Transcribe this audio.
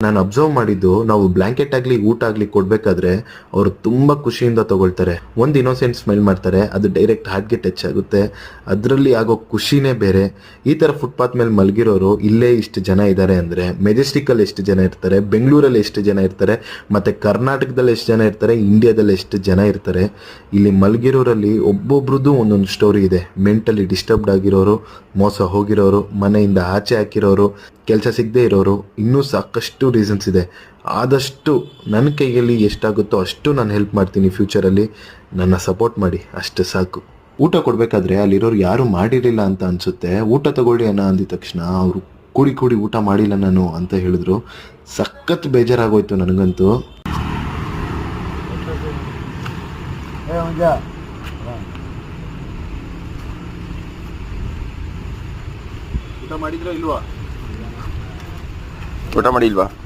ನಾನು ಅಬ್ಸರ್ವ್ ಮಾಡಿದ್ದು, ನಾವು ಬ್ಲಾಂಕೆಟ್ ಆಗಲಿ ಊಟ ಆಗಲಿ ಕೊಡಬೇಕಾದ್ರೆ ಅವರು ತುಂಬ ಖುಷಿಯಿಂದ ತಗೊಳ್ತಾರೆ. ಒಂದು ಇನ್ನೋಸೆಂಟ್ ಸ್ಮೈಲ್ ಮಾಡ್ತಾರೆ, ಅದು ಡೈರೆಕ್ಟ್ ಹಾರ್ಟ್ಗೆ ಟಚ್ ಆಗುತ್ತೆ. ಅದರಲ್ಲಿ ಆಗೋ ಖುಷಿನೇ ಬೇರೆ. ಈ ಥರ ಫುಟ್ಪಾತ್ ಮೇಲೆ ಮಲಗಿರೋರು ಇಲ್ಲೇ ಇಷ್ಟು ಜನ ಇದ್ದಾರೆ ಅಂದರೆ, ಮೆಜೆಸ್ಟಿಕಲ್ಲಿ ಎಷ್ಟು ಜನ ಇರ್ತಾರೆ, ಬೆಂಗಳೂರಲ್ಲಿ ಎಷ್ಟು ಜನ ಇರ್ತಾರೆ, ಮತ್ತು ಕರ್ನಾಟಕದಲ್ಲಿ ಎಷ್ಟು ಜನ ಇರ್ತಾರೆ, ಇಂಡಿಯಾದಲ್ಲಿ ಎಷ್ಟು ಜನ ಇರ್ತಾರೆ. ಇಲ್ಲಿ ಮಲಗಿರೋರಲ್ಲಿ ಒಬ್ಬೊಬ್ರದ್ದು ಒಂದೊಂದು ಸ್ಟೋರಿ ಇದೆ. ಮೆಂಟಲಿ ಡಿಸ್ಟರ್ಬ್ಡ್ ಆಗಿರೋರು, ಮೋಸ ಹೋಗಿರೋರು, ಮನೆಯಿಂದ ಆಚೆ ಹಾಕಿರೋರು, ಕೆಲಸ ಸಿಗದೆ ಇರೋರು, ಇನ್ನೂ ಸಾಕಷ್ಟು ರೀಸನ್ಸ್ ಇದೆ. ಆದಷ್ಟು ನನ್ನ ಕೈಯಲ್ಲಿ ಎಷ್ಟಾಗುತ್ತೋ ಅಷ್ಟು ನಾನು ಹೆಲ್ಪ್ ಮಾಡ್ತೀನಿ. ಫ್ಯೂಚರಲ್ಲಿ ನನ್ನ ಸಪೋರ್ಟ್ ಮಾಡಿ, ಅಷ್ಟು ಸಾಕು. ಊಟ ಕೊಡಬೇಕಾದ್ರೆ ಅಲ್ಲಿರೋರು ಯಾರೂ ಮಾಡಿರಲಿಲ್ಲ ಅಂತ ಅನಿಸುತ್ತೆ. ಊಟ ತಗೊಳ್ಳಿ ಅನ್ನ ಅಂದಿದ ತಕ್ಷಣ ಅವರು ಕೂಡಿ ಊಟ ಮಾಡಿಲ್ಲ ನಾನು ಅಂತ ಹೇಳಿದ್ರು. ಸಖತ್ ಬೇಜಾರಾಗೋಯ್ತು ನನಗಂತೂ. ಊಟ ಮಾಡಿದ್ರೋ ಇಲ್ವಾ? ಊಟ ಮಾಡಿಲ್ವಾ?